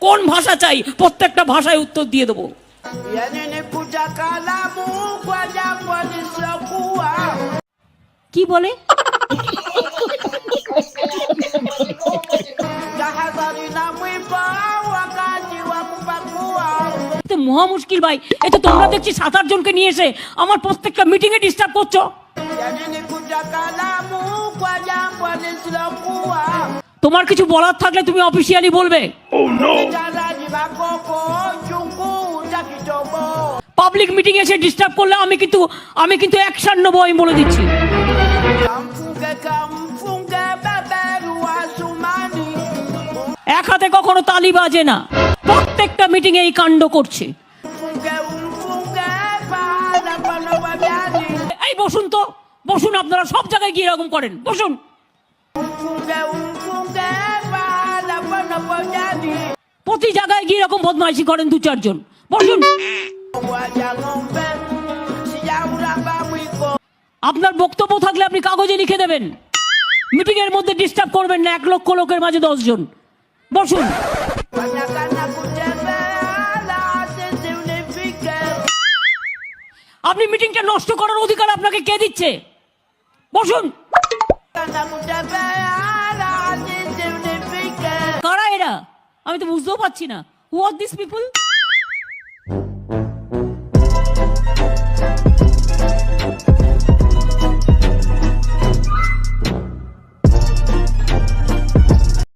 কোন ভাষা চাই প্রত্যেকটা ভাষায় উত্তর দিয়ে দেবো। কি বলে? মহা মুশকিল ভাই, এতো তোমরা দেখছি 7-8 জনকে নিয়ে এসে আমার প্রত্যেকটা মিটিং এ ডিস্টার্ব করছো। তোমার কিছু বলার থাকলে তুমি অফিসিয়ালি বলবে। পাবলিক মিটিং এসে ডিস্টার্ব করলে আমি কিন্তু অ্যাকশন নেবো, আমি বলে দিচ্ছি। এক হাতে কখনো তালি বাজে না, প্রত্যেকটা মিটিং এই কাণ্ড করছে। এই বসুন তো, বসুন, আপনারা সব জায়গায় গিয়ে এরকম করেন, বসুন। প্রতি জায়গায় গিয়ে এরকম বদমাইশি করেন 2-4 জন, বসুন। আপনার বক্তব্য থাকলে আপনি কাগজে লিখে দেবেন। মিটিং এর মধ্যে ডিস্টার্ব করবেন না, 1 লক্ষ লোকের মাঝে 10 জন, বসুন। আপনি মিটিংটা নষ্ট করার অধিকার আপনাকে কে দিচ্ছে? বসুন। কারা এরা? আমি তো বুঝতেও পারছি না। হু আর দিস পিপল?